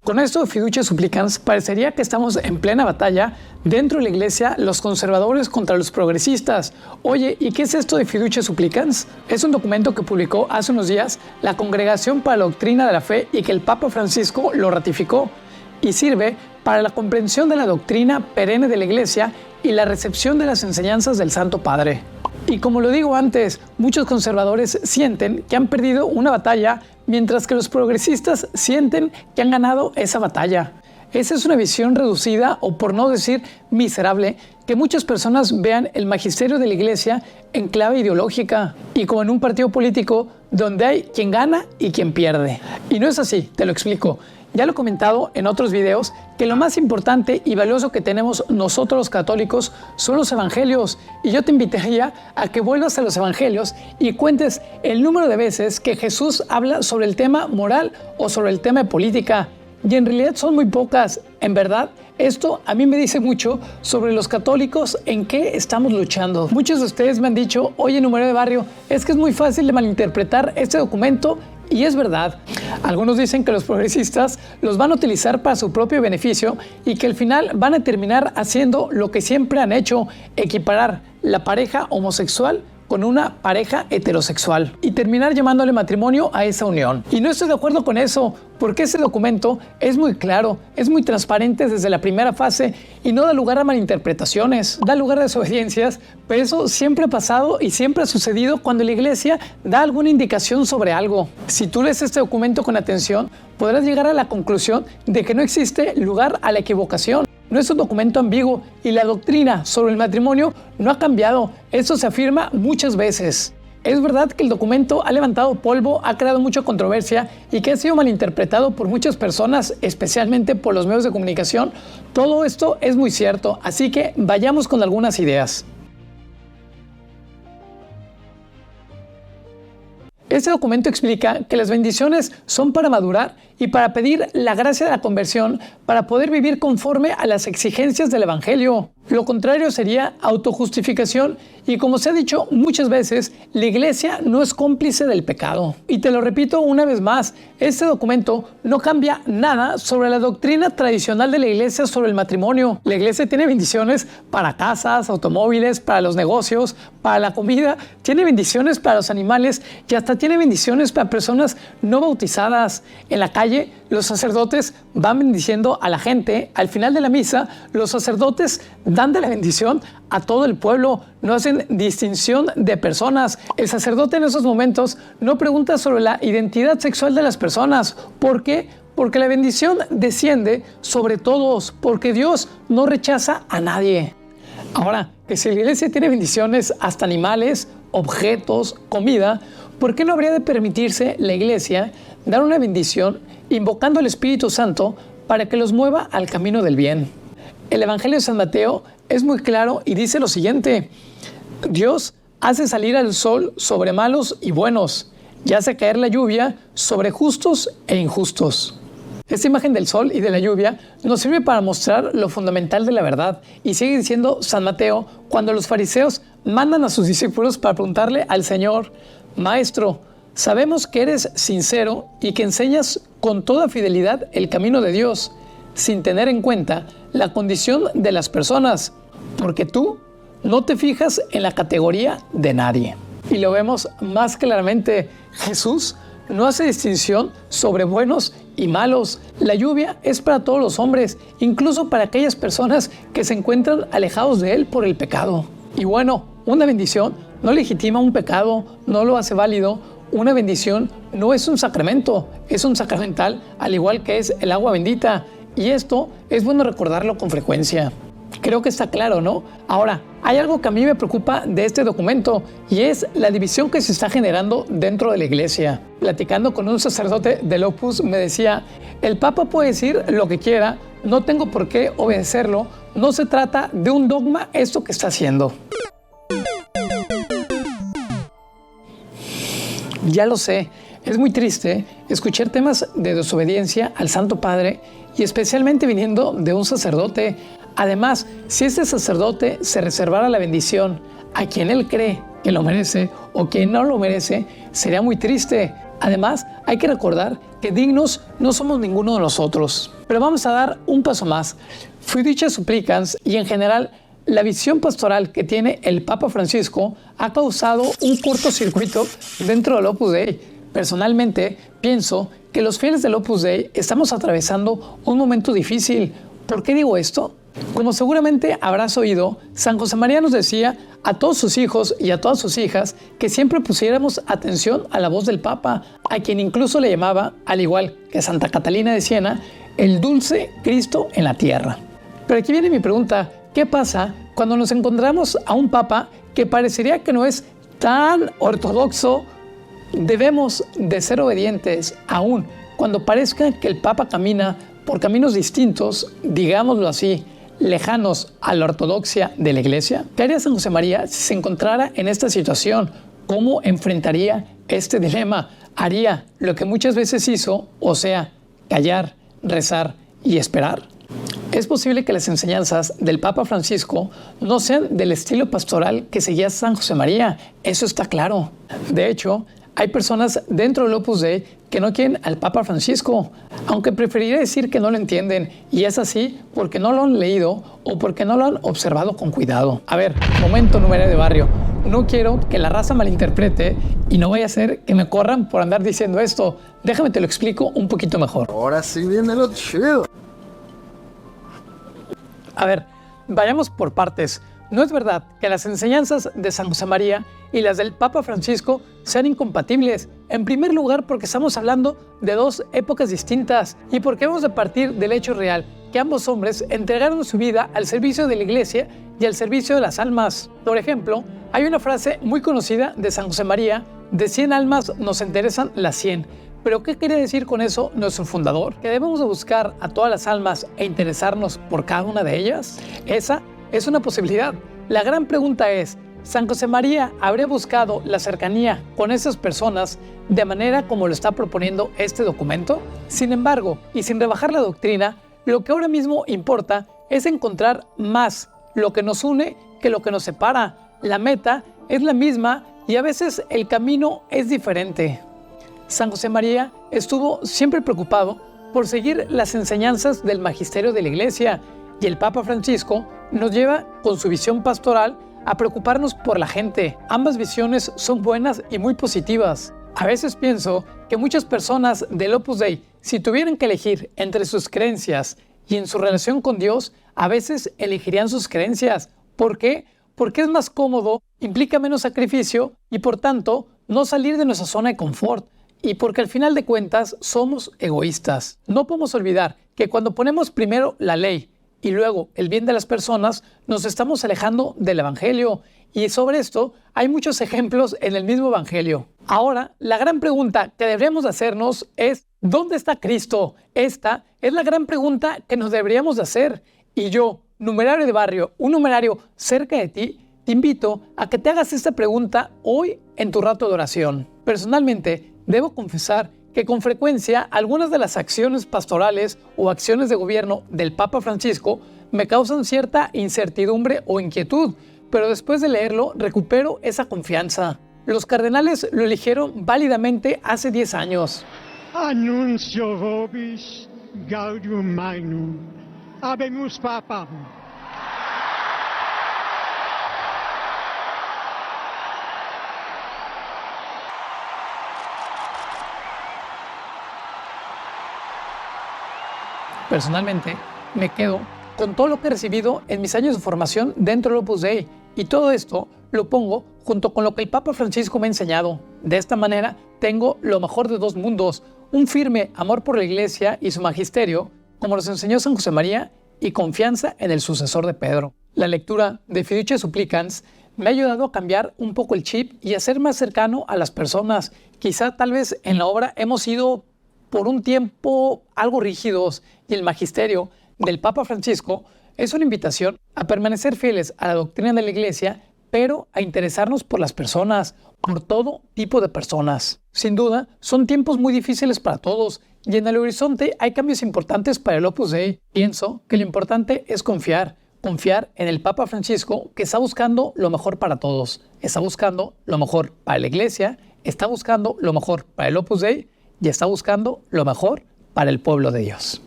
Con esto de Fiducia Supplicans, parecería que estamos en plena batalla dentro de la iglesia, los conservadores contra los progresistas. Oye, ¿y qué es esto de Fiducia Supplicans? Es un documento que publicó hace unos días la Congregación para la Doctrina de la Fe y que el Papa Francisco lo ratificó, y sirve para la comprensión de la doctrina perenne de la iglesia y la recepción de las enseñanzas del Santo Padre. Y como lo digo antes, muchos conservadores sienten que han perdido una batalla, mientras que los progresistas sienten que han ganado esa batalla. Esa es una visión reducida, o por no decir miserable, que muchas personas vean el magisterio de la iglesia en clave ideológica y como en un partido político donde hay quien gana y quien pierde. Y no es así, te lo explico. Ya lo he comentado en otros videos que lo más importante y valioso que tenemos nosotros los católicos son los evangelios, y yo te invitaría a que vuelvas a los evangelios y cuentes el número de veces que Jesús habla sobre el tema moral o sobre el tema de política, y en realidad son muy pocas. En verdad, esto a mí me dice mucho sobre los católicos en qué estamos luchando. Muchos de ustedes me han dicho, oye, número de barrio, es que es muy fácil de malinterpretar este documento. Y es verdad. Algunos dicen que los progresistas los van a utilizar para su propio beneficio y que al final van a terminar haciendo lo que siempre han hecho: equiparar la pareja homosexual con una pareja heterosexual y terminar llamándole matrimonio a esa unión. Y no estoy de acuerdo con eso, porque ese documento es muy claro, es muy transparente desde la primera fase y no da lugar a malinterpretaciones, da lugar a desobediencias, pero eso siempre ha pasado y siempre ha sucedido cuando la iglesia da alguna indicación sobre algo. Si tú lees este documento con atención, podrás llegar a la conclusión de que no existe lugar a la equivocación. No es un documento ambiguo y la doctrina sobre el matrimonio no ha cambiado. Esto se afirma muchas veces. Es verdad que el documento ha levantado polvo, ha creado mucha controversia y que ha sido malinterpretado por muchas personas, especialmente por los medios de comunicación. Todo esto es muy cierto, así que vayamos con algunas ideas. Este documento explica que las bendiciones son para madurar y para pedir la gracia de la conversión para poder vivir conforme a las exigencias del Evangelio. Lo contrario sería autojustificación y, como se ha dicho muchas veces, la iglesia no es cómplice del pecado. Y te lo repito una vez más, este documento no cambia nada sobre la doctrina tradicional de la iglesia sobre el matrimonio. La iglesia tiene bendiciones para casas, automóviles, para los negocios, para la comida, tiene bendiciones para los animales y hasta tiene bendiciones para personas no bautizadas. En la calle, los sacerdotes van bendiciendo a la gente. Al final de la misa, los sacerdotes dan de la bendición a todo el pueblo, no hacen distinción de personas. El sacerdote en esos momentos no pregunta sobre la identidad sexual de las personas. ¿Por qué? Porque la bendición desciende sobre todos, porque Dios no rechaza a nadie. Ahora, que si la iglesia tiene bendiciones hasta animales, objetos, comida, ¿por qué no habría de permitirse la iglesia dar una bendición invocando al Espíritu Santo para que los mueva al camino del bien? El Evangelio de San Mateo es muy claro y dice lo siguiente: Dios hace salir al sol sobre malos y buenos y hace caer la lluvia sobre justos e injustos. Esta imagen del sol y de la lluvia nos sirve para mostrar lo fundamental de la verdad. Y sigue diciendo San Mateo cuando los fariseos mandan a sus discípulos para preguntarle al Señor: Maestro, sabemos que eres sincero y que enseñas con toda fidelidad el camino de Dios, sin tener en cuenta la condición de las personas, porque tú no te fijas en la categoría de nadie. Y lo vemos más claramente. Jesús no hace distinción sobre buenos y malos. La lluvia es para todos los hombres, incluso para aquellas personas que se encuentran alejados de Él por el pecado. Y bueno, una bendición no legitima un pecado, no lo hace válido. Una bendición no es un sacramento, es un sacramental, al igual que es el agua bendita. Y esto es bueno recordarlo con frecuencia. Creo que está claro, ¿no? Ahora, hay algo que a mí me preocupa de este documento y es la división que se está generando dentro de la iglesia. Platicando con un sacerdote del Opus me decía: el Papa puede decir lo que quiera, no tengo por qué obedecerlo, no se trata de un dogma esto que está haciendo. Ya lo sé, es muy triste escuchar temas de desobediencia al Santo Padre y especialmente viniendo de un sacerdote. Además, si este sacerdote se reservara la bendición a quien él cree que lo merece o quien no lo merece, sería muy triste. Además, hay que recordar que dignos no somos ninguno de nosotros. Pero vamos a dar un paso más. Fiducia Supplicans y en general la visión pastoral que tiene el Papa Francisco ha causado un cortocircuito dentro del Opus Dei. Personalmente pienso que los fieles del Opus Dei estamos atravesando un momento difícil. ¿Por qué digo esto? Como seguramente habrás oído, San José María nos decía a todos sus hijos y a todas sus hijas que siempre pusiéramos atención a la voz del Papa, a quien incluso le llamaba, al igual que Santa Catalina de Siena, el dulce Cristo en la tierra. Pero aquí viene mi pregunta, ¿qué pasa cuando nos encontramos a un Papa que parecería que no es tan ortodoxo? Debemos de ser obedientes aún cuando parezca que el Papa camina por caminos distintos, digámoslo así, lejanos a la ortodoxia de la Iglesia. ¿Qué haría San José María si se encontrara en esta situación? ¿Cómo enfrentaría este dilema? ¿Haría lo que muchas veces hizo, o sea, callar, rezar y esperar? Es posible que las enseñanzas del Papa Francisco no sean del estilo pastoral que seguía San José María, eso está claro. De hecho, hay personas dentro del Opus Dei que no quieren al Papa Francisco, aunque preferiría decir que no lo entienden, y es así porque no lo han leído o porque no lo han observado con cuidado. A ver, momento numerario de barrio. No quiero que la raza malinterprete y no vaya a ser que me corran por andar diciendo esto. Déjame te lo explico un poquito mejor. Ahora sí viene lo chido. A ver, vayamos por partes. No es verdad que las enseñanzas de San José María y las del Papa Francisco sean incompatibles. En primer lugar, porque estamos hablando de dos épocas distintas y porque hemos de partir del hecho real que ambos hombres entregaron su vida al servicio de la Iglesia y al servicio de las almas. Por ejemplo, hay una frase muy conocida de San José María: de 100 almas nos interesan las 100. ¿Pero qué quiere decir con eso nuestro fundador? ¿Que debemos de buscar a todas las almas e interesarnos por cada una de ellas? Esa es una posibilidad. La gran pregunta es, ¿San José María habría buscado la cercanía con esas personas de manera como lo está proponiendo este documento? Sin embargo, y sin rebajar la doctrina, lo que ahora mismo importa es encontrar más lo que nos une que lo que nos separa. La meta es la misma y a veces el camino es diferente. San José María estuvo siempre preocupado por seguir las enseñanzas del magisterio de la Iglesia, y el Papa Francisco nos lleva con su visión pastoral a preocuparnos por la gente. Ambas visiones son buenas y muy positivas. A veces pienso que muchas personas del Opus Dei, si tuvieran que elegir entre sus creencias y en su relación con Dios, a veces elegirían sus creencias. ¿Por qué? Porque es más cómodo, implica menos sacrificio y por tanto no salir de nuestra zona de confort. Y porque al final de cuentas somos egoístas. No podemos olvidar que cuando ponemos primero la ley y luego el bien de las personas, nos estamos alejando del Evangelio. Y sobre esto hay muchos ejemplos en el mismo Evangelio. Ahora, la gran pregunta que deberíamos hacernos es, ¿dónde está Cristo? Esta es la gran pregunta que nos deberíamos de hacer. Y yo, numerario de barrio, un numerario cerca de ti, te invito a que te hagas esta pregunta hoy en tu rato de oración. Personalmente, debo confesar que con frecuencia algunas de las acciones pastorales o acciones de gobierno del Papa Francisco me causan cierta incertidumbre o inquietud, pero después de leerlo recupero esa confianza. Los cardenales lo eligieron válidamente hace 10 años. Annuncio vobis gaudium magnum. Habemus papam. Personalmente, me quedo con todo lo que he recibido en mis años de formación dentro del Opus Dei, y todo esto lo pongo junto con lo que el Papa Francisco me ha enseñado. De esta manera tengo lo mejor de dos mundos, un firme amor por la Iglesia y su magisterio, como nos enseñó San José María, y confianza en el sucesor de Pedro. La lectura de Fiducia Supplicans me ha ayudado a cambiar un poco el chip y a ser más cercano a las personas. Quizá tal vez en la obra hemos sido por un tiempo algo rígidos, y el magisterio del Papa Francisco es una invitación a permanecer fieles a la doctrina de la Iglesia, pero a interesarnos por las personas, por todo tipo de personas. Sin duda, son tiempos muy difíciles para todos, y en el horizonte hay cambios importantes para el Opus Dei. Pienso que lo importante es confiar en el Papa Francisco, que está buscando lo mejor para todos. Está buscando lo mejor para la Iglesia, está buscando lo mejor para el Opus Dei, y está buscando lo mejor para el pueblo de Dios.